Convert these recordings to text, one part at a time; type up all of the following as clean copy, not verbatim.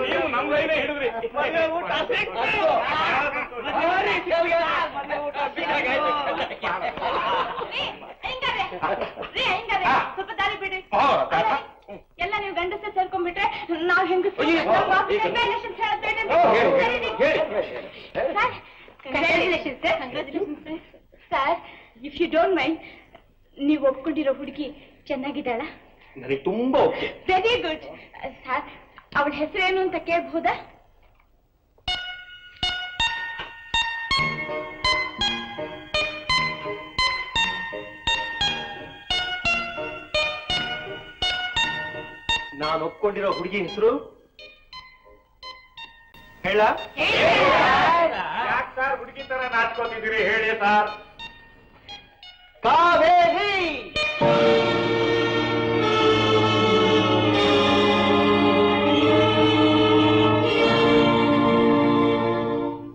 ನೀವು ನಮ್ಮ ಲೈನೇ ಹಿಡಿದ್ರಿ. ಸ್ವಲ್ಪ ದಾರಿ ಬಿಡ್ರಿ. ಎಲ್ಲ ನೀವು ಗಂಡಸೇ ಸೇರ್ಕೊಂಡ್ಬಿಟ್ರೆ ನಾವು ಹೆಂಗ sir, if you don't mind, ನೀವು ಒಪ್ಕೊಂಡಿರೋ ಹುಡುಗಿ ಚೆನ್ನಾಗಿದ್ದಾಳ? ನನಗೆ ತುಂಬಾ ಓಕೆ. Very good. ಸರ್, ಅವಳ ಹೆಸರೇನು ಅಂತ ಕೇಳಬಹುದಾ? ನಾನು ಒಪ್ಕೊಂಡಿರೋ ಹುಡುಗಿ ಹೆಸರು ಹೇಳ? ಯಾಕೆ ಸರ್ ಹುಡುಗಿ ತರ ನಾಚ್ಕೋತಿದ್ದೀರಿ? ಹೇಳಿ ಸರ್. ಕಾವೇರಿ.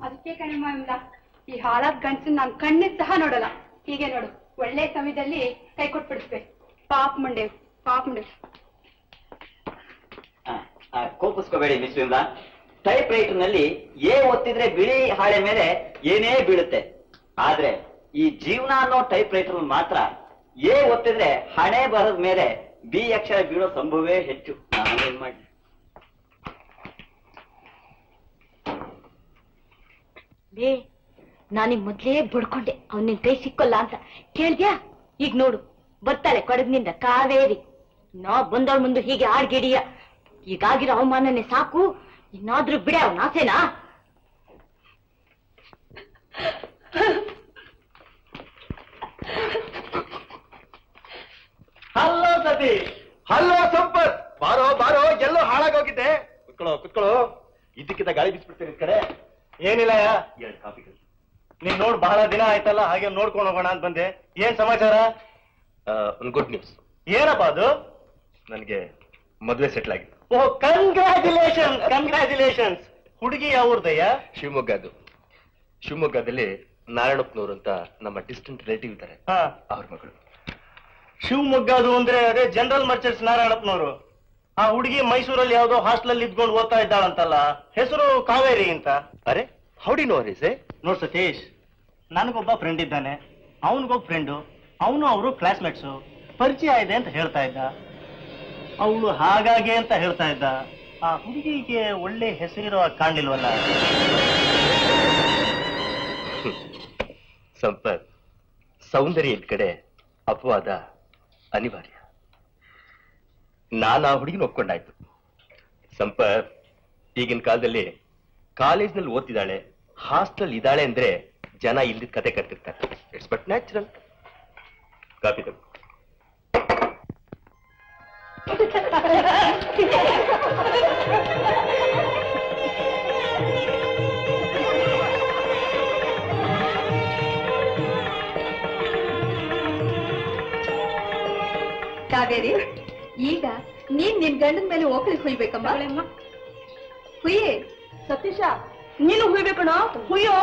ಅದಕ್ಕೆ ಕಣಮ್ಮ ಇಲ್ಲ, ಈ ಹಾಳಾದ ಗಂಡಸನ್ನ ನಾನು ಕಣ್ಣಿಗೆ ಸಹ ನೋಡಲ್ಲ. ಹೀಗೆ ನೋಡು, ಒಳ್ಳೆ ಸಮಯದಲ್ಲಿ ಕೈ ಕೊಟ್ಬಿಡಿಸ್ಬೇಕು. ಪಾಪ್ ಮುಂಡೆ, ಪಾಪ್ ಮುಂಡೆ. ಕೋಪಿಸ್ಕೋಬೇಡಿ ಮಿಸ್ ವಿಮ್ಲಾ. ಟೈಪ್ ರೈಟರ್ ನಲ್ಲಿ ಎ ಒತ್ತಿದ್ರೆ ಬಿಳಿ ಹಾಳೆ ಮೇಲೆ ಏನೇ ಬೀಳುತ್ತೆ. ಆದ್ರೆ ಈ ಜೀವನ ಅನ್ನೋ ಟೈಪ್ ರೈಟರ್ ಮಾತ್ರ ಎ ಒತ್ತಿದ್ರೆ ಹಣೆ ಬರದ ಮೇಲೆ ಬಿ ಅಕ್ಷರ ಬೀಳೋ ಸಂಭವವೇ ಹೆಚ್ಚು. ನಾನೇನ್ ಮಾಡಿ ನಾನಿಗ್ ಮೊದ್ಲೇ ಬಡ್ಕೊಂಡೆ ಅವ್ನ ನಿನ್ ಕೈ ಸಿಕ್ಕೋಲ್ಲ ಅಂತ. ಕೇಳ್ದ್ಯಾ? ಈಗ ನೋಡು, ಬರ್ತಾಳೆ ಕೊಡಗಿನಿಂದ ಕಾವೇರಿ. ನಾ ಬಂದವಳ ಮುಂದೆ ಹೀಗೆ ಆಡ್ಗಿಡಿಯ. ಈಗಾಗಿರೋ ಅವಮಾನನೇ ಸಾಕು, ಇನ್ನಾದ್ರೂ ಬಿಡ ಅವನ ಆಸೆನಾ? ಹಲೋ ಸತಿ. ಹಲೋ ಸಂಪತ್. ಬಾರೋ ಬಾರೋ, ಎಲ್ಲೋ ಹಾಳಾಗೋಗಿದ್ದೆ. ಕುತ್ಕೊಳ್ಳೋ ಕುತ್ಕೊಳ್ಳೋ. ಇದಕ್ಕಿಂತ ಗಾಳಿ ಬಿಸ್ಬಿಡ್ತೇನೆ ಕಡೆ. ಏನಿಲ್ಲ, 2 ಕಾಫಿ. ನೀನ್ ನೋಡ್ ಬಹಳ ದಿನ ಆಯ್ತಲ್ಲ, ಹಾಗೆ ನೋಡ್ಕೊಂಡು ಹೋಗೋಣ ಅಂತ ಬಂದೆ. ಏನ್ ಸಮಾಚಾರ? ಒಂದು ಗುಡ್ ನ್ಯೂಸ್. ಏನಪ್ಪಾ ಅದು? ನನಗೆ ಮದುವೆ ಸೆಟ್ಲ್ ಆಗಿದೆ. ಓಹ್, ಕಂಗ್ರ್ಯಾಚುಲೇಷನ್ ಕಂಗ್ರ್ಯಾಚುಲೇಷನ್ಸ್. ಹುಡುಗಿ ಯಾವ್ದಯ್ಯ? ಶಿವಮೊಗ್ಗದ್ದು. ಶಿವಮೊಗ್ಗದಲ್ಲಿ ನಾರಾಯಣಪ್ಪನವರು ಅಂತ ನಮ್ಮ ಡಿಸ್ಟೆಂಟ್ ರಿಲೇಟಿವ್ ಇದ್ದಾರೆ, ಅವ್ರ ಮಗಳು. ಶಿವಮೊಗ್ಗದು ಅಂದ್ರೆ ಅದೇ ಜನರಲ್ ಮರ್ಚೆಂಟ್ಸ್ ನಾರಾಯಣಪ್ಪನವರು. ಆ ಹುಡುಗಿ ಮೈಸೂರಲ್ಲಿ ಯಾವ್ದೋ ಹಾಸ್ಟೆಲ್ ಇದ್ಕೊಂಡು ಓದ್ತಾ ಇದ್ದಾಳಂತಲ್ಲ, ಹೆಸರು ಕಾವೇರಿ ಅಂತ. ಅರೆ, ಹೌಡಿ ನೋ ರೀಸೆ? ನೋಡ್ ಸತೀಶ್, ನನಗೊಬ್ಬ ಫ್ರೆಂಡ್ ಇದ್ದಾನೆ, ಅವನಿಗೊಬ್ಬ ಫ್ರೆಂಡು, ಅವನು ಅವರು ಕ್ಲಾಸ್ಮೇಟ್ಸು, ಪರಿಚಯ ಇದೆ ಅಂತ ಹೇಳ್ತಾ ಇದ್ದ. ಅವಳು ಹಾಗಾಗಿ ಅಂತ ಹೇಳ್ತಾ ಇದ್ದ. ಆ ಹುಡುಗಿಗೆ ಒಳ್ಳೆ ಹೆಸರಿರೋ ಕಾಣ್ಲಿಲ್ವಲ್ಲ? ಸಂಪತ್, ಸೌಂದರ್ಯ ಇದ್ ಕಡೆ ಅಪವಾದ ಅನಿವಾರ್ಯ. ನಾನು ಆ ಹುಡುಗಿನ ಒಪ್ಕೊಂಡಾಯ್ತು. ಸಂಪತ್, ಈಗಿನ ಕಾಲದಲ್ಲಿ ಕಾಲೇಜ್ನಲ್ಲಿ ಓದ್ತಿದ್ದಾಳೆ, ಹಾಸ್ಟೆಲ್ ಇದ್ದಾಳೆ ಅಂದ್ರೆ ಜನ ಇಲ್ದಿದ್ದ ಕತೆ ಕಟ್ಟಿರ್ತಾರೆ. It's but natural. ಕಾಪಿ ತಗೋ. ಕಾವೇರಿ, ಈಗ ನೀನ್ ನಿನ್ ಗಂಡನ ಮೇಲೆ ಓಕಳಿ ಹುಯ್ಬೇಕಮ್ಮ. ಹುಯ್ಯೇ. ಸತೀಶ, ನೀನು ಹುಯ್ಬೇಕಣ. ಹುಯ್ಯೋ.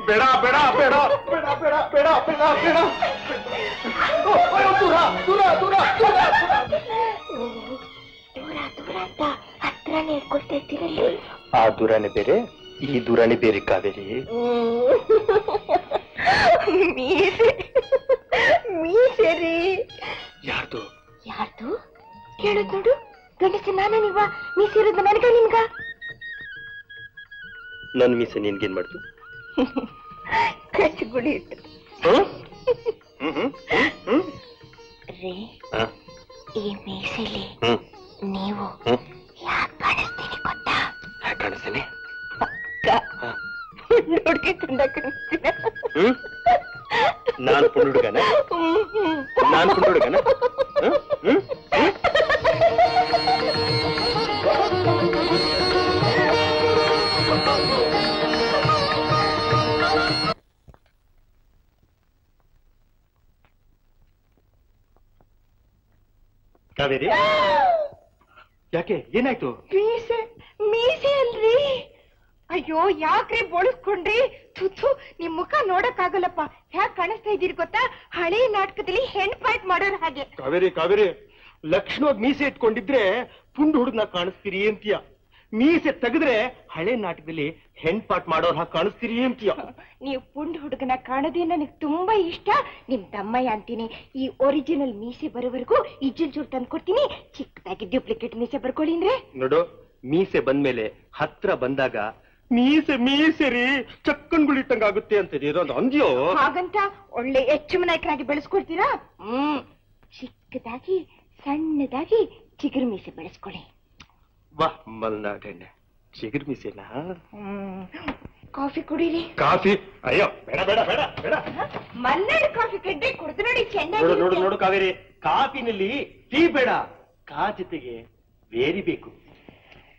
ಬೇಡ ಬೇಡ ಬೇಡ ಬೇಡ ಬೇಡ ಬೇಡ ಬೇಡ ಬೇಡ ದೂರ ದೂರ ದೂರ ದೂರ ದೂರ ದೂರ ಅಂತ ಹತ್ರನೇ ಇಟ್ಕೊಳ್ತಾ ಇರ್ತೀರಲ್ಲಿ. ಆ ದೂರನೇ ಬೇರೆ ಈ ದೂರನೇ ಬೇರೆ ಕಾವೇರಿ. ಮೀಸೆ ಮೀಸೆರಿ. ಯಾರ್ದು ಯಾರ್ದು ಕೇಳೋದ್ ನೋಡು. ಗಂಡಸ ನಾನ ನೀವ ಮೀಸೆ ಇರೋದು ನನಗ ನಿಮ್ಗ? ನನ್ ಮೀಸೆ ನಿನ್ಗೇನ್ ಮಾಡ್ತು? ಕಚ್ಚುಗುಳಿ ಇಟ್ಟು ರೀ. ಈ ಮೀಸೆಲಿ ನೀವು ಯಾಕೆ ಕಾಣಿಸ್ತೀನಿ ಗೊತ್ತಾ? ಕಾಣಿಸ್ತೇನೆ ಹುಡುಗಿ ಕಂಡ ಕಾಣಿಸ್ತೀನ. ನಾನ್ ಪುಂಡು ಹುಡುಗನ? ನಾನ್ ಪುಂಡು ಹುಡುಗನ? ಕಾವೇರಿ ಯಾಕೆ ಏನಾಯ್ತು? ಮೀಸೆ ಮೀಸೆ ಅಲ್ರಿ. ಅಯ್ಯೋ ಯಾಕ್ರಿ ಬೋಳಿಸ್ಕೊಂಡ್ರಿ? ತುತ್ತು ನಿಮ್ ಮುಖ ನೋಡಕ್ಕಾಗಲ್ಲಪ್ಪ. ಯಾಕೆ ಕಾಣಿಸ್ತಾ ಇದೀರಿ ಗೊತ್ತಾ? ಹಳೆ ನಾಟಕದಲ್ಲಿ ಹೆಣ್ ಪಾಯಿಂಟ್ ಮಾಡೋರ್ ಹಾಗೆ. ಕಾವೇರಿ ಕಾವೇರಿ ಲಕ್ಷ್ಮಣವಾಗಿ ಮೀಸೆ ಇಟ್ಕೊಂಡಿದ್ರೆ ಪುಂಡು ಹುಡುಗನ ಕಾಣಿಸ್ತೀರಿ ಅಂತೀಯ, ಮೀಸೆ ತೆಗೆದ್ರೆ ಹಳೆ ನಾಟಕದಲ್ಲಿ ಹೆಣ್ ಪಾಟ್ ಮಾಡೋರ್ ಹಾಗೆ ಕಾಣಿಸ್ತೀರಿ ಅಂತೀಯ. ನೀವು ಪುಂಡ್ ಹುಡುಗನ ಕಾಣೋದೇ ನನಗೆ ತುಂಬಾ ಇಷ್ಟ. ನಿಮ್ ತಮ್ಮಯ್ಯ ಅಂತೀನಿ. ಈ ಒರಿಜಿನಲ್ ಮೀಸೆ ಬರೋವರೆಗೂ ಇಜ್ಜಿಲ್ ಚೂರು ತಂದು ಕೊಡ್ತೀನಿ. ಚಿಕ್ಕದಾಗಿ ಡ್ಯೂಪ್ಲಿಕೇಟ್ ಮೀಸೆ ಬರ್ಕೊಳ್ಳಿ ಅಂದ್ರೆ. ನೋಡು, ಮೀಸೆ ಬಂದ್ಮೇಲೆ ಹತ್ರ ಬಂದಾಗ ಮೀಸೆ ಮೀಸೆ ರೀ ಚಕ್ಕನ್ಗಳಿಟ್ಟಂಗಾಗುತ್ತೆ ಅಂತ ಅಂದ್ಯೋ. ಹಾಗಂತ ಒಳ್ಳೆ ಹೆಚ್ಚು ನಾಯಕರಾಗಿ ಬೆಳೆಸ್ಕೊಳ್ತೀರಾ? ಚಿಕ್ಕದಾಗಿ ಸಣ್ಣದಾಗಿ ಚಿಗುರು ಮೀಸೆ ಬೆಳೆಸ್ಕೊಳ್ಳಿ. ವಾ ಮಲ್ನಾಡೆಣ್ಣೆ ಚಿಗುರು ಮೀಸೆನಾ? ಕಾಫಿ ಕುಡೀರಿ. ಕಾಫಿ? ಅಯ್ಯೋ ಬೇಡ ಬೇಡ ಬೇಡ ಬೇಡ. ಮಲ್ನಾಡು ಕಾಫಿ ಕಡ್ಡೆ ಕುಡಿದು ನೋಡಿ ಚೆನ್ನಾಗಿ. ನೋಡು ನೋಡು ನೋಡು ಕಾವೇರಿ, ಕಾಫಿನಲ್ಲಿ ಟೀ ಬೇಡ, ಕಾ ಜೊತೆಗೆ ಬೇರಿ ಬೇಕು.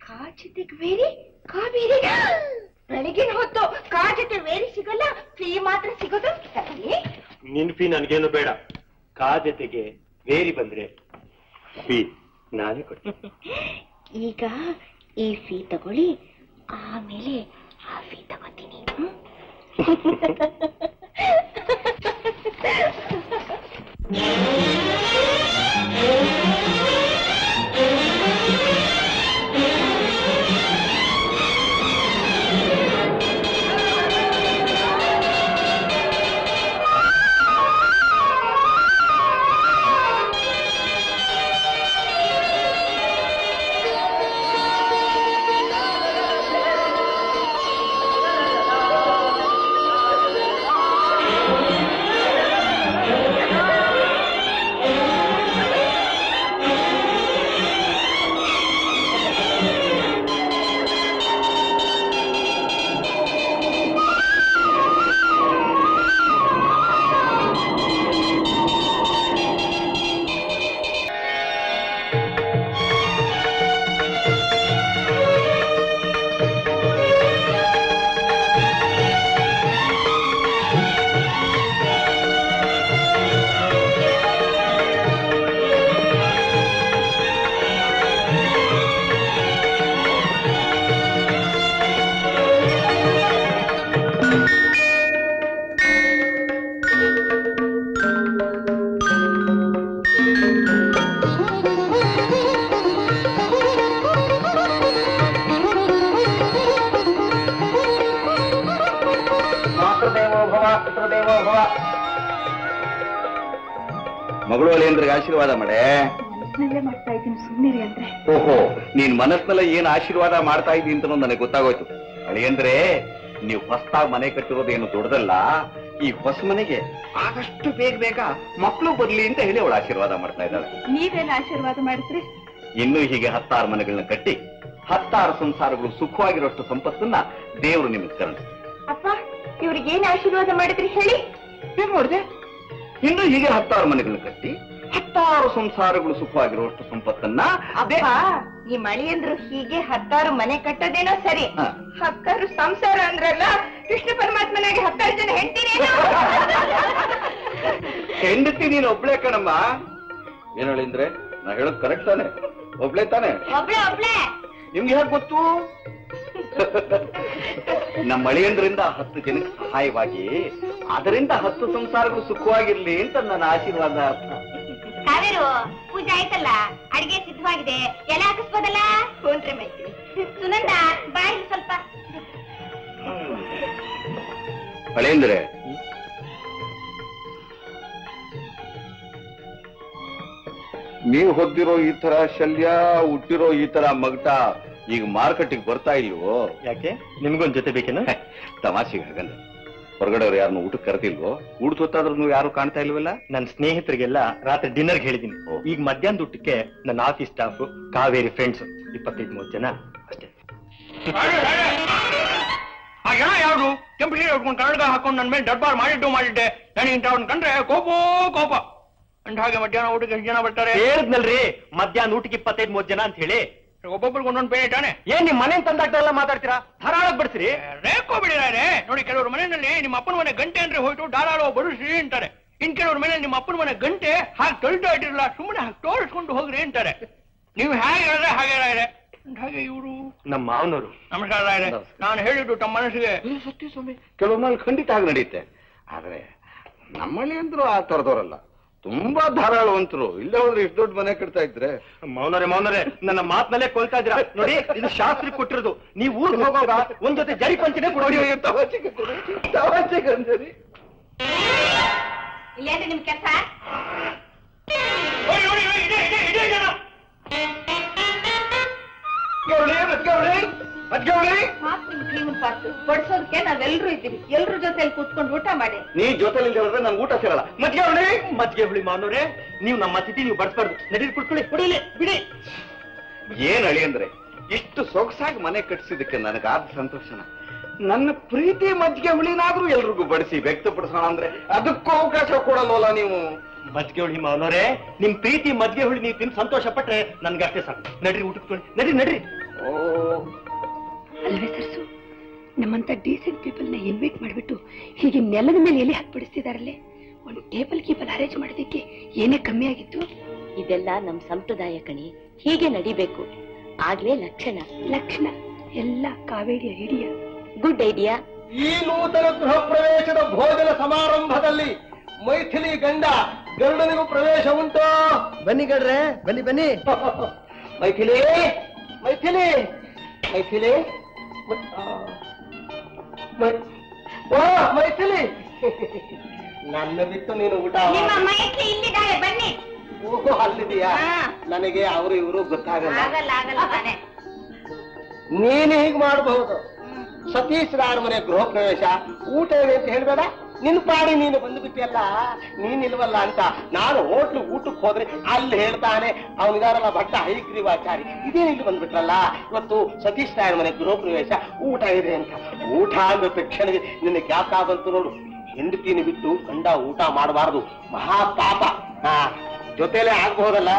ಕಾ ಜೊತೆಗೆ ಬೇರೆ ಕಾವೇರಿ? ಬೆಳಗಿನ ಹೊತ್ತು ಕಾ ಜೊತೆ ಬೇರೆ ಸಿಗಲ್ಲ, ಫ್ರೀ ಮಾತ್ರ ಸಿಗೋದು. ನಿನ್ ಫೀ ನನ್ಗೇನು ಬೇಡ, ಕಾ ಜೊತೆಗೆ ಬೇರಿ ಬಂದ್ರೆ ಫೀ ನಾನೇ ಕೊಡ್ತೀನಿ. ಈಗ ಈ ಫೀ ತಗೊಳ್ಳಿ, ಆಮೇಲೆ ಆ ಫೀ ತಗೋತೀನಿ. ಮಗಳು ಅಳಿಯಂದ್ರಿಗೆ ಆಶೀರ್ವಾದ ಮಾಡೆ. ಮಾಡ್ತಾ ಇದ್ದೀನಿ, ಸುಮ್ಮನೆ ಅಂದ್ರೆ. ಓಹೋ, ನೀನ್ ಮನಸ್ಸಿನಲ್ಲ ಏನ್ ಆಶೀರ್ವಾದ ಮಾಡ್ತಾ ಇದ್ದೀನಿ ಅಂತ ನನಗೆ ಗೊತ್ತಾಗೋಯ್ತು. ಅಳಿಯಂದ್ರೆ ನೀವು ಹೊಸದಾಗಿ ಮನೆ ಕಟ್ಟಿರೋದೇನು ದೊಡ್ಡದಲ್ಲ. ಈ ಹೊಸ ಮನೆಗೆ ಆದಷ್ಟು ಬೇಗ ಬೇಗ ಮಕ್ಕಳು ಬರ್ಲಿ ಅಂತ ಹೇಳಿ ಅವಳು ಆಶೀರ್ವಾದ ಮಾಡ್ತಾ ಇದ್ದಾಳೆ. ನೀವೇನು ಆಶೀರ್ವಾದ ಮಾಡಿದ್ರಿ? ಇನ್ನು ಹೀಗೆ 10 ಮನೆಗಳನ್ನ ಕಟ್ಟಿ 10 ಸಂಸಾರಗಳು ಸುಖವಾಗಿರೋಷ್ಟು ಸಂಪತ್ತನ್ನ ದೇವರು ನಿಮಗೆ ಕರುಣಿಸಿ. ಅಪ್ಪ, ಇವ್ರಿಗೇನು ಆಶೀರ್ವಾದ ಮಾಡಿದ್ರಿ ಹೇಳಿ? ಏನ್ ಮಾಡಿದೆ? ಇನ್ನು ಹೀಗೆ 10 ಮನೆಗಳನ್ನ ಕಟ್ಟಿ 10 ಸಂಸಾರಗಳು ಸುಖವಾಗಿರುವಷ್ಟು ಸಂಪತ್ತನ್ನ ಅಪ್ಪ, ಈ ಮಳೆಯಂದ್ರು ಹೀಗೆ 10 ಮನೆ ಕಟ್ಟೋದೇನೋ ಸರಿ, 10 ಸಂಸಾರ ಅಂದ್ರಲ್ಲ, ಕೃಷ್ಣ ಪರಮಾತ್ಮನಾಗೆ 10 ಜನ ಹೆಂಡ್ತೀನಿ. ಹೆಂಡತಿ ನೀನು ಒಬ್ಳೆ ಕಣಮ್ಮ. ಏನ್ ಹೇಳಿದ್ರೆ ನಾ ಹೇಳೋದು ಕರೆಕ್ಟ್ ತಾನೆ? ಒಬ್ಳೆ ತಾನೆ? ಒಬ್ಳೆ ಒಬ್ಳೆ. ನಿಮ್ಗೆ ಹೇಗೆ ಗೊತ್ತು? ನಮ್ಮ ಅಳಿಯಂದ್ರಿಂದ 10 ಜನಕ್ಕೆ ಸಹಾಯವಾಗಿ ಅದರಿಂದ 10 ಸಂಸಾರಗಳು ಸುಖವಾಗಿರ್ಲಿ ಅಂತ ನನ್ನ ಆಶೀರ್ವಾದ. ಕಾವೇರು, ಪೂಜೆ ಆಯ್ತಲ್ಲ, ಅಡಿಗೆ ಸಿದ್ಧವಾಗಿದೆ, ಎಲೆ ಹಾಕಿಸ್ಬೋದಲ್ಲ? ಹೋನ್ರಿ ಮೈತ್ರಿ. ಸುನಂದ, ಬಾಯಿ ಸ್ವಲ್ಪ. ಅಳಿಯಂದ್ರೆ, ನೀವು ಹೊದ್ದಿರೋ ಈ ತರ ಶಲ್ಯ, ಹುಟ್ಟಿರೋ ಈ ತರ ಮಗಟ ಈಗ ಮಾರ್ಕೆಟಿಗೆ ಬರ್ತಾ ಇಲ್ವೋ? ಯಾಕೆ, ನಿಮ್ಗೊಂದ್ ಜೊತೆ ಬೇಕೇನ? ತಮಾಷೆಗೆ ಹಾಗಲ್ಲ. ಹೊರಗಡೆ ಅವ್ರು ಯಾರನ್ನು ಊಟಕ್ಕೆ ಕರೆದಿಲ್ವೋ? ಊಟ ಹೊತ್ತಾದ್ರೂ ಯಾರು ಕಾಣ್ತಾ ಇಲ್ವಲ್ಲ? ನನ್ನ ಸ್ನೇಹಿತರಿಗೆಲ್ಲ ರಾತ್ರಿ ಡಿನ್ನರ್ಗೆ ಹೇಳಿದೀನಿ. ಈಗ ಮಧ್ಯಾಹ್ನದ ಊಟಕ್ಕೆ ನನ್ನ ಆಫೀಸ್ ಸ್ಟಾಫ್, ಕಾವೇರಿ ಫ್ರೆಂಡ್ಸ್ 25-30 ಜನ ಅಷ್ಟೇ. ಆ ಜನ ಯಾರು ಕೆಂಪು ಸೀರೆ ಉಟ್ಕೊಂಡು ಕನ್ನಡ ಹಾಕೊಂಡು ನನ್ನ ಮೇಲೆ ದರ್ಬಾರ್ ಮಾಡಿದ್ದೆ. ನನಗೆ ಇಂಥವ್ರನ್ನ ಕಂಡ್ರೆ ಕೋಪ. ಅಂದ ಹಾಗೆ ಮಧ್ಯಾಹ್ನ ಊಟಕ್ಕೆ ಎಷ್ಟು ಜನ ಬರ್ತಾರೆ? ಹೇಳಿದ್ನಲ್ರಿ, ಮಧ್ಯಾಹ್ನ ಊಟಕ್ಕೆ 25-30 ಜನ ಅಂತ ಹೇಳಿ. ಒಬ್ಬೊಬ್ರಿಗೆ ಒಂದೊಂದು ಬೇರೆ ತಾನೆ. ಏನ್ ನಿಮ್ ಮನೆ ತಂದಾಗ್ದೆಲ್ಲ ಮಾತಾಡ್ತೀರಾ? ಧಾರಾಳಕ್ ಬಡ್ಸಿರಿ. ರೇಕೋ ಬಿಡಿದಾರೆ ನೋಡಿ. ಕೆಲವರು ಮನೆಯಲ್ಲಿ ನಿಮ್ಮ ಅಪ್ಪನ ಮನೆ ಗಂಟೆ ಅಂದ್ರೆ ಹೋಯ್ತು ಧಾರಾಳ ಬಡಿಸ್ರಿ ಅಂತಾರೆ. ಇನ್ ಕೆಲವ್ರ ಮನೆ ನಿಮ್ಮ ಅಪ್ಪನ ಮನೆ ಗಂಟೆ ಹಾಗೆ ತೊಳ್ತಾ ಇಟ್ಟಿರಲ್ಲ, ಸುಮ್ಮನೆ ಹಾಗೆ ತೋರಿಸ್ಕೊಂಡು ಹೋಗ್ರಿ ಅಂತಾರೆ. ನೀವು ಹೇಗೆ ಹೇಳಿದ್ರೆ ಹಾಗೆ ರಾಯರೆ. ಹಾಗೆ ಇವರು ನಮ್ಮ ಮಾವನವರು. ನಮಸ್ಕಾರ ರಾಯರೆ. ನಾನು ಹೇಳಿದ್ದು ತಮ್ಮ ಮನಸ್ಸಿಗೆ ಸತ್ಯ ಸ್ವಾಮಿ, ಕೆಲವೊಮ್ಮೆ ಖಂಡಿತ ಆಗಿ ನಡೆಯುತ್ತೆ. ಆದ್ರೆ ನಮ್ಮಲ್ಲಿ ಅಂದ್ರು ಆ ತರದವರಲ್ಲ, ತುಂಬಾ ಧಾರಾಳವಂತರು. ಇಲ್ಲೇ ಹೋದ್ರೆ ಇಷ್ಟು ದೊಡ್ಡ ಮನೆ ಕಟ್ತಾ ಇದ್ರೆ. ಮೌನರೇ, ನನ್ನ ಮಾತ್ನಲ್ಲೇ ಕೊಲ್ತಾ ಇದ್ದೀರಾ ನೋಡಿ. ಇದು ಶಾಸ್ತ್ರಿ ಕೊಟ್ಟಿರೋದು. ನೀವು ಊರಿಗೆ ಹೋಗುವಾಗ ಒಂದ್ ಜೊತೆ ಜರಿ ಪಂಚನೆ ಕೊಡಿ. ತವಾಚೆಗಂದ್ರಿ ಇಲ್ಲೇನ್ರಿ ನಿಮ್ ಕೆಲಸ? ಬಡಿಸೋದಕ್ಕೆ ನಾವೆಲ್ಲರೂ ಇದ್ದೀವಿ. ಎಲ್ರ ಜೊತೆಲಿ ಕೂತ್ಕೊಂಡು ಊಟ ಮಾಡಿ. ನೀ ಜೊತೆಲಿ ಹೇಳಿದ್ರೆ ನನ್ಗೆ ಊಟ ಸಿಗಲ್ಲ. ಮಜ್ಜಿಗೆ ಹುಳಿ ಮಾವನವ್ರೆ, ನೀವು ನಮ್ಮ ಅತಿಥಿ, ನೀವು ಬಡಿಸ್ಬಾರ್ದು. ನಡೀರಿ ಕುಟ್ಕೊಳ್ಳಿ, ಕುಡಿಲಿ ಬಿಡಿ. ಏನ್ ಅಳಿ ಅಂದ್ರೆ, ಇಷ್ಟು ಸೊಗಸಾಗಿ ಮನೆ ಕಟ್ಟಿಸಿದಕ್ಕೆ ನನಗಾದ ಸಂತೋಷನ. ನನ್ನ ಪ್ರೀತಿ ಮಜ್ಜಿಗೆ ಹುಳಿನಾದ್ರೂ ಎಲ್ರಿಗೂ ಬಡಿಸಿ ವ್ಯಕ್ತಪಡಿಸೋಣ ಅಂದ್ರೆ ಅದಕ್ಕೂ ಅವಕಾಶ ಕೊಡಲ್ವಲ್ಲ ನೀವು? ಮಜ್ಜಿಗೆ ಹುಳಿ ಮಾವನವ್ರೆ, ನಿಮ್ ಪ್ರೀತಿ ಮಜ್ಜಿಗೆ ಹುಳಿ ನೀವು ತಿಂದು ಸಂತೋಷ ಪಟ್ರೆ ನನ್ಗಷ್ಟೇ ಸಾಕು. ನಡ್ರಿ ಊಟಕ್ಕೆ ನಡ್ರಿ. ಅಲ್ವೇ ಸರ್ಸು, ನಮ್ಮಂತ ಡೀಸೆಂಟ್ ಪೀಪಲ್ ನ ಇನ್ವೈಟ್ ಮಾಡ್ಬಿಟ್ಟು ಹೀಗೆ ನೆಲದ ಮೇಲೆ ಎಲೆ ಹಾಕ್ಬಿಡಿಸ್ತಿದಾರಲ್ಲೇ. ಒಂದು ಟೇಬಲ್ ಕೀಬಲ್ ಅರೇಂಜ್ ಮಾಡೋದಕ್ಕೆ ಏನೇ ಕಮ್ಮಿ ಆಗಿತ್ತು? ಇದೆಲ್ಲ ನಮ್ ಸಂಪ್ರದಾಯ ಕಣಿ, ಹೀಗೆ ನಡಿಬೇಕು. ಆಗ್ಲೇ ಲಕ್ಷಣ ಎಲ್ಲ ಕಾವೇರಿಯ ಐಡಿಯಾ. Good idea. ಈ ನೂತನ ಗೃಹ ಪ್ರವೇಶದ ಭೋಜನ ಸಮಾರಂಭದಲ್ಲಿ ಮೈಥಿಲಿ ಗಂಡ ಗರುಡನಿಗೂ ಪ್ರವೇಶ ಉಂಟು. ಬನ್ನಿ ಗಡ್ರೆ, ಬನ್ನಿ. ಮೈಥಿಲಿ ಮೈಥಿಲಿ, ನನ್ನ ಬಿಟ್ಟು ನೀನು ಊಟ ಇಲ್ಲಿದ್ದಾರೆ, ಬನ್ನಿ. ಓಹೋ, ಅಲ್ಲಿದೆಯಾ? ನನಗೆ ಅವರು ಇವರು ಗೊತ್ತಾಗಲ್ಲ. ನೀನು ಹೀಗೆ ಮಾಡಬಹುದು. ಸತೀಶ್ ರಾಯರ ಮನೆ ಗೃಹ ಪ್ರವೇಶ, ಊಟ ಇದೆ ಅಂತ ಹೇಳ್ಬೇಡ. ನಿನ್ ಪಾಡಿ ನೀನು ಬಂದ್ಬಿಟ್ಟಿಯಲ್ಲ, ನೀನಿಲ್ವಲ್ಲ ಅಂತ. ನಾನು ಹೋಟ್ಲು ಊಟಕ್ಕೆ ಹೋದ್ರೆ ಅಲ್ಲಿ ಹೇಳ್ತಾನೆ ಅವನಿಗಾರಲ್ಲ ಭಟ್ಟ ಹೈಗ್ರೀವಾಚಾರಿ, ಇದೇನು ಇಲ್ಲಿ ಬಂದ್ಬಿಟ್ರಲ್ಲ. ಇವತ್ತು ಸತೀಶ್ ರಾಯರ ಮನೆ ಗೃಹ ಪ್ರವೇಶ, ಊಟ ಇದೆ ಅಂತ. ಊಟ ಅಂದ ತಕ್ಷಣವೇ ನಿನ್ನ ಜ್ಞಾಪಕ ಬಂತು ನೋಡು. ಹೆಂಡತಿನ ಬಿಟ್ಟು ಗಂಡ ಊಟ ಮಾಡಬಾರ್ದು, ಮಹಾಪಾಪ. ಜೊತೆಲೆ ಆಗ್ಬಹುದಲ್ಲ.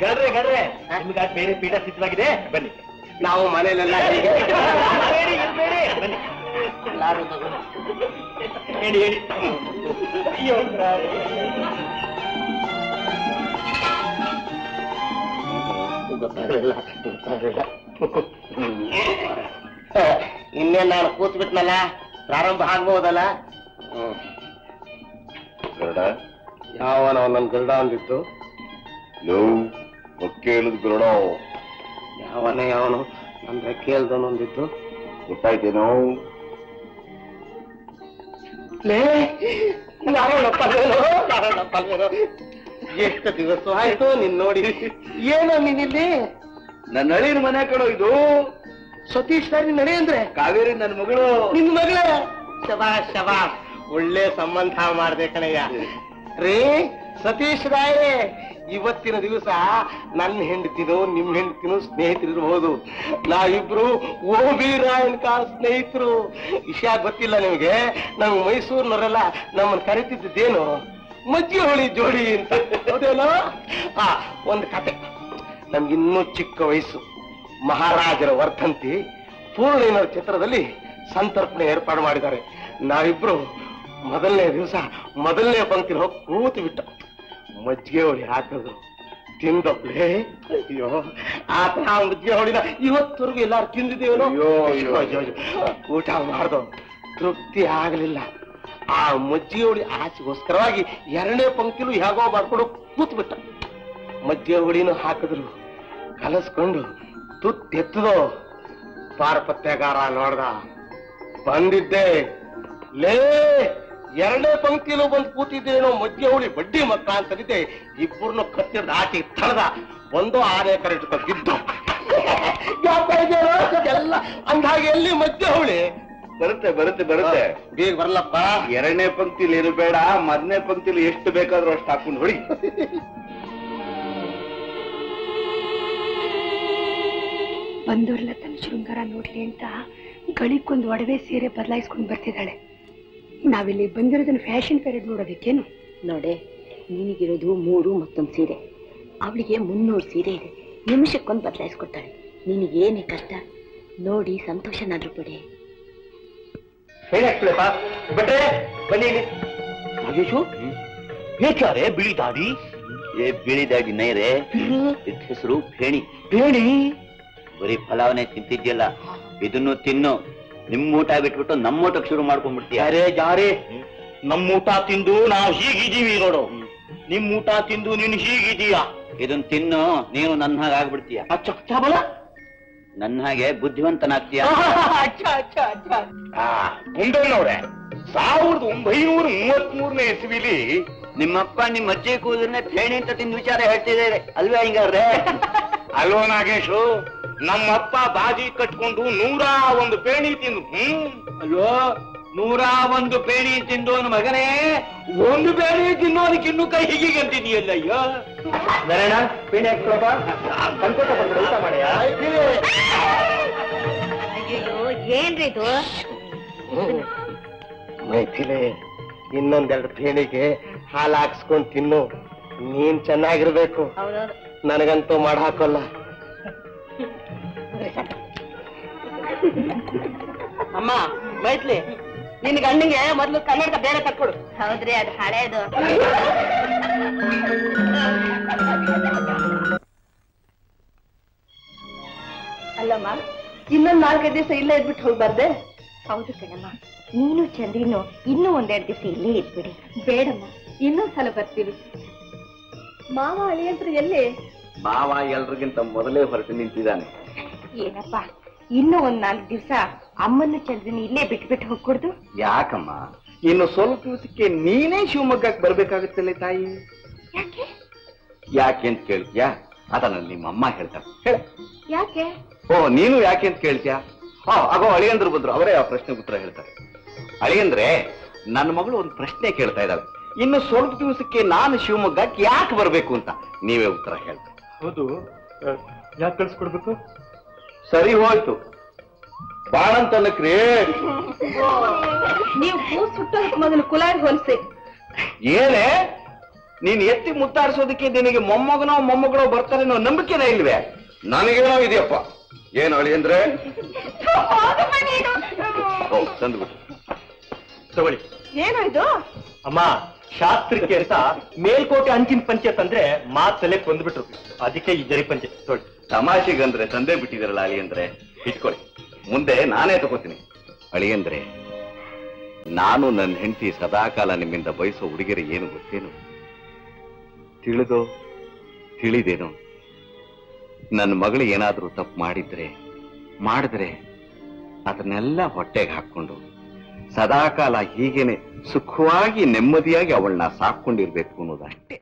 ಗಡ್ರೆ ನಿಮ್ಗೆ ಬೇರೆ ಪೀಠ ಸಿದ್ಧವಾಗಿದೆ, ಬನ್ನಿ. ನಾವು ಮನೆಯಲ್ಲೆಲ್ಲ ಹೇಳಿ ಇನ್ನೇನ್ ನಾನು ಕೂತ್ಬಿಟ್ನಲ್ಲ, ಪ್ರಾರಂಭ ಆಗ್ಬಹುದಲ್ಲ. ಯಾವನ ನನ್ ಗರುಡ ಅಂದಿತ್ತು? ಕೇಳಿದ್ ಗರುಡ ಯಾವನು ಅಂದ್ರೆ ಕೇಳ್ದನೊಂದಿತ್ತು. ಗೊತ್ತಾಯ್ತೇನೋ? ಎಷ್ಟು ದಿವಸ ಆಯ್ತು ನಿನ್ ನೋಡಿ. ಏನೋ ನೀನಿಲ್ಲಿ? ನನ್ನ ಅಳಿನ ಮನೆ ಕಡೋ ಇದು. ಸತೀಶ್ ಸರಿ ನಡೆ ಅಂದ್ರೆ ಕಾವೇರಿ ನನ್ನ ಮಗಳು. ನಿನ್ ಮಗಳೇ? ಶಬಾಷ್, ಒಳ್ಳೆ ಸಂಬಂಧ ಮಾಡ್ದೆ ಕಣಯ್ಯ. ರೀ ಸತೀಶ್ ರಾಯರೇ, ಇವತ್ತಿನ ದಿವಸ ನನ್ನ ಹೆಂಡತಿನೋ ನಿಮ್ ಹೆಂಡತಿನೋ ಸ್ನೇಹಿತರಿರ್ಬಹುದು. ನಾವಿಬ್ರು ಓಬಿ ರಾಯನ್ ಕಾಲ್ ಸ್ನೇಹಿತರು. ವಿಷಯ ಗೊತ್ತಿಲ್ಲ ನಿಮ್ಗೆ? ನಮ್ ಮೈಸೂರಿನವರೆಲ್ಲ ನಮ್ಮನ್ನು ಕರಿತಿದ್ದೇನು ಮಜ್ಜಿಗೆ ಹುಳಿ ಜೋಡಿ ಅಂತ. ಹೌದೇನೋ? ಒಂದು ಕತೆ. ನಮ್ಗಿನ್ನೂ ಚಿಕ್ಕ ವಯಸ್ಸು. ಮಹಾರಾಜರ ವರ್ಧಂತಿ ಪೂರ್ಣಿಮರ ಚಿತ್ರದಲ್ಲಿ ಸಂತರ್ಪಣೆ ಏರ್ಪಾಡು ಮಾಡಿದ್ದಾರೆ. ನಾವಿಬ್ರು ಮೊದಲನೇ ದಿವಸ ಮೊದಲನೇ ಪಂಕ್ತಿ ಹೋಗಿ ಕೂತು ಬಿಟ್ಟು ಮಜ್ಜಿಗೆ ಹುಳಿ ಹಾಕಿದ್ರು. ತಿಂದೊಬ್ಳೆ ಅಯ್ಯೋ ಆತ ಮುದ್ದೆ ಹೊಡಿನ ಇವತ್ತವರೆಗೂ ಎಲ್ಲಾರು ತಿಂದಿದ್ದೇವೋ ಊಟ ಮಾಡ್ದು ತೃಪ್ತಿ ಆಗಲಿಲ್ಲ. ಆ ಮಜ್ಜಿಗೆ ಹುಳಿ ಆಚೆಗೋಸ್ಕರವಾಗಿ 2ನೇ ಪಂಕ್ತಿಲು ಹೇಗೋ ಮಾಡ್ಕೊಂಡು ಕೂತ್ಬಿಟ್ಟ. ಮಜ್ಜಿಗೆ ಹುಳಿನೂ ಹಾಕಿದ್ರು, ಕಲಸ್ಕೊಂಡು ತುತ್ತೆತ್ತದೋ. ಪಾರಪತ್ಯಗಾರ ನೋಡ್ದ, ಬಂದಿದ್ದೆ ಲೇ 2ನೇ ಪಂಕ್ತಿಲು ಬಂದು ಕೂತಿದ್ದೇನೋ ಮಜ್ಜಿಗೆ ಹುಳಿ ಬಡ್ಡಿ ಮಕ್ಕ ಅಂತಂದಿದ್ದೆ. ಇಬ್ಬರನ್ನು ಕತ್ತಿಡ್ದ ಆಚೆ ತಳದ, 1 6 ಎಕರೆ ಬಿದ್ದು ಎಲ್ಲ ಅಂದಾಗೆ ಎಲ್ಲಿ ಮಜ್ಜಿಗೆ ಹುಳಿ ಬರುತ್ತೆ ಬರುತ್ತೆ ಬರುತ್ತೆ. ಬೇಗ ಬರ್ಲಪ್ಪ. 2ನೇ ಪಂಕ್ತಿಲಿ ಏನು ಬೇಡ, 1ನೇ ಪಂಕ್ತಿಲಿ ಎಷ್ಟು ಬೇಕಾದ್ರೂ ಅಷ್ಟು ಹಾಕೊಂಡು ಹೊಡಿ. ಬಂದೂರ್ಲ ತನ್ನ ಶೃಂಗಾರ ನೋಡ್ಲಿ ಅಂತ ಗಳಿಗೊಂದು ಒಡವೆ ಸೀರೆ ಬದಲಾಯಿಸ್ಕೊಂಡು ಬರ್ತಿದ್ದಾಳೆ. ನಾವಿಲ್ಲಿ ಬಂದಿರೋದನ್ನ ಫ್ಯಾಷನ್ ಪೇರಿಯಡ್ ನೋಡೋದಕ್ಕೇನು? ನೋಡೆ, ನಿನಗಿರೋದು 3 ಮತ್ತೊಂದು ಸೀರೆ, ಅವಳಿಗೆ 300 ಸೀರೆ ಇದೆ. ನಿಮಿಷಕ್ಕೊಂದು ಬದಲಾಯಿಸ್ಕೊಡ್ತಾಳೆ. ನಿನಗೇನೇ ಕಷ್ಟ ನೋಡಿ ಸಂತೋಷನಾದ್ರೂ ಪಡೆ. ಹೇಳಪ್ಪ ಬಿಟ್ರೆ ಬನ್ನಿ ಇಲ್ಲಿ. ನಾಗೇಶು ಬೇಕಾರೆ ಬಿಳಿ ದಾಡಿ. ಬಿಳಿ ದಾಡಿ ನೈರೆ, ಇದ್ ಹೆಸರು ಫೇಣಿ. ಬೇಡಿ ಬರೀ ಫಲಾವನೆ ತಿಂತಿದ್ಯಲ್ಲ, ಇದನ್ನು ತಿನ್ನು. ನಿಮ್ ಊಟ ಬಿಟ್ಬಿಟ್ಟು ನಮ್ಮ ಊಟಕ್ಕೆ ಶುರು ಮಾಡ್ಕೊಂಡ್ಬಿಡ್ತೀಯ. ಯಾರೇ ಯಾರೇ ನಮ್ಮ ಊಟ ತಿಂದು ನಾವು ಹೀಗಿದ್ದೀವಿ ನೋಡು, ನಿಮ್ ಊಟ ತಿಂದು ನೀನು ಹೀಗಿದೀಯ. ಇದನ್ ತಿನ್ನು, ನೀನು ನನ್ನ ಹಾಗೆ ಆಗ್ಬಿಡ್ತೀಯ. ಬಲ ನನ್ನ ಹಾಗೆ ಬುದ್ಧಿವಂತನಾಗ್ತೀಯ. ಮುಂದಣ್ಣವ್ರೆ, 1933ನೇ ಇಸ್ವಿಲಿ ನಿಮ್ಮಪ್ಪ ನಿಮ್ಮ ಅಜ್ಜಿ ಕೂದಲನ್ನೇ ಫೇಣಿ ಅಂತ ತಿಂದು ವಿಚಾರ ಹೇಳ್ತಿದ್ದಾರೆ ಅಲ್ವೇ ಹಿಂಗಾರ್ರೆ? ಅಲ್ವೋ ನಾಗೇಶು, ನಮ್ಮಪ್ಪ ಬಾಜಿ ಕಟ್ಕೊಂಡು 101 ಪೇಣಿ ತಿಂದು. ಅಲ್ವೋ, 101 ಪೇಣಿ ತಿಂದೋನು ಮಗನೇ, 1 ಪೇಣಿ ತಿನ್ನೋದಕ್ಕೆ ಇನ್ನೂ ಕೈ ಹೀಗೆ ಅಂತಿದೀಯಲ್ಲ. ಅಯ್ಯೋ ನಾರಾಯಣ, ಪೇಣಿ ಹಾಕ್ಕೊಳಪ್ಪ. ಸಂಕೋಟ ಪಡ್ಬಿಡು, ಊಟ ಮಾಡಿ. ಅಯ್ಯೋ, ಏನ್ರಿ ಇದು? ಮೈಥಿಲೆ, ಇನ್ನೊಂದೆರಡು ಪೇಣಿಗೆ ಹಾಲು ಹಾಕ್ಸ್ಕೊಂಡ್ ತಿನ್ನು. ನೀನ್ ಚೆನ್ನಾಗಿರ್ಬೇಕು, ನನಗಂತೂ ಮಾಡಿ ಹಾಕೋಲ್ಲ. ಅಮ್ಮ ಮೈತ್ಲಿ, ನಿನ್ ಗಂಡಿಗೆ ಮೊದ್ಲು ಕನ್ನಡಕ ಬೇರೆ ತಕ್ಕೊಡು. ಹೌದ್ರಿ, ಅದು ಹಳೇದು. ಅಲ್ಲಮ್ಮ, ಇನ್ನೊಂದ್ 4-5 ದಿವಸ ಇಲ್ಲೇ ಇದ್ಬಿಟ್ಟು ಹೋಗ್ಬಾರ್ದೆ? ಹೌದು ಕಣಮ್ಮ, ನೀನು ಚಂದ್ರಿನು ಇನ್ನೂ 1-2 ದಿವಸ ಇಲ್ಲೇ ಇದ್ಬಿಡಿ. ಬೇಡಮ್ಮ, ಇನ್ನೊಂದ್ಸಲ ಬರ್ತೀವಿ. ಮಾವ ಅಳಿಯಂತ್ರ ಎಲ್ಲಿ? ಮಾವ ಎಲ್ರಿಗಿಂತ ಮೊದಲೇ ಹೊರಟು ನಿಂತಿದ್ದಾನೆ. ಏನಪ್ಪ, ಇನ್ನೂ 1-4 ದಿವಸ ಅಮ್ಮನ ಚಂದ್ರಿನ ಇಲ್ಲೇ ಬಿಟ್ಬಿಟ್ಟು ಹೋಗ್ಕೊಡ್ದು? ಯಾಕಮ್ಮ, ಇನ್ನು ಸ್ವಲ್ಪ ದಿವಸಕ್ಕೆ ನೀನೇ ಶಿವಮೊಗ್ಗಕ್ಕೆ ಬರ್ಬೇಕಾಗುತ್ತಲ್ಲ ತಾಯಿ. ಯಾಕೆ? ಯಾಕೆ ಅಂತ ಕೇಳ್ತೀಯಾ? ಅದನ್ನ ನಿಮ್ಮಮ್ಮ ಹೇಳ್ತಾರೆ. ಹೇಳ. ಯಾಕೆ? ಓ, ನೀನು ಯಾಕೆ ಅಂತ ಕೇಳ್ತೀಯಾ? ಆಗೋ ಅಳಿಯಂದ್ರು ಬಂದ್ರು, ಅವರೇ ಆ ಪ್ರಶ್ನೆಗೆ ಉತ್ತರ ಹೇಳ್ತಾರೆ. ಅಳಿಯಂದ್ರೆ, ನನ್ನ ಮಗಳು ಒಂದು ಪ್ರಶ್ನೆ ಕೇಳ್ತಾ ಇದ್ದಾಳೆ. ಇನ್ನು ಸ್ವಲ್ಪ ದಿವಸಕ್ಕೆ ನಾನು ಶಿವಮೊಗ್ಗಕ್ಕೆ ಯಾಕೆ ಬರ್ಬೇಕು ಅಂತ ನೀವೇ ಉತ್ತರ ಹೇಳ್ತಾರೆ. ಹೌದು, ಯಾಕೆ ಕಳ್ಸ್ಕೊಡ್ಬೇಕು? ಸರಿ ಹೋಯ್ತು, ಬಾಣಂತನಕ್ರಿ. ನೀವು ಕೂಸ್ ಸುಟ್ಟೋದಕ್ಕೆ ಮೊದಲು ಕುಲಾರಿ ಹೊಲ್ಸಿ. ಏನೇ ನೀನ್ ಎತ್ತಿ ಮುತ್ತಾಡಿಸೋದಕ್ಕೆ ನಿನಗೆ ಮೊಮ್ಮಗನೋ ಮೊಮ್ಮಗಳೋ ಬರ್ತಾರೆ ಅನ್ನೋ ನಂಬಿಕೆನೇ ಇಲ್ವೇ? ನನಗೇನೋ ಇದೆಯಪ್ಪ. ಏನು ಅಳಿಯಂದ್ರೆ? ತಂದ್ಬಿಟ್ಟು ತಗೊಳ್ಳಿ. ಏನೋ ಇದು? ಅಮ್ಮ, ಶಾಸ್ತ್ರಕ್ಕೆ ಅಂತ ಮೇಲ್ಕೋಟೆ ಅಂಚಿನ ಪಂಚೆ ತಂದ್ರೆ ಮಾತಲ್ಲೇ ಕೊಂದ್ಬಿಟ್ರು. ಅದಕ್ಕೆ ಈ ಜರಿ ಪಂಚೆ ತೊಳಿ. ತಮಾಷೆಗಂದ್ರೆ ತಂದೆ ಬಿಟ್ಟಿದಾರಲ್ಲ ಅಳಿಯಂದ್ರೆ, ಇಟ್ಕೊಳ್ಳಿ. ಮುಂದೆ ನಾನೇ ತಗೋತೀನಿ. ಅಳಿಯಂದ್ರೆ, ನಾನು ನನ್ನ ಹೆಂಡತಿ ಸದಾಕಾಲ ನಿಮ್ಮಿಂದ ಬಯಸೋ ಹುಡುಗಿಯರು ಏನು ಗೊತ್ತೇನು? ತಿಳಿದೋ ತಿಳಿದೇನೋ, ನನ್ನ ಮಗಳು ಏನಾದ್ರೂ ತಪ್ಪು ಮಾಡಿದ್ರೆ ಅದನ್ನೆಲ್ಲ ಹೊಟ್ಟೆಗೆ ಹಾಕೊಂಡು ಸದಾಕಾಲ ಹೀಗೇನೆ ಸುಖವಾಗಿ ನೆಮ್ಮದಿಯಾಗಿ ಅವಳನ್ನ ಸಾಕೊಂಡಿರ್ಬೇಕು ಅನ್ನೋದಷ್ಟೇ.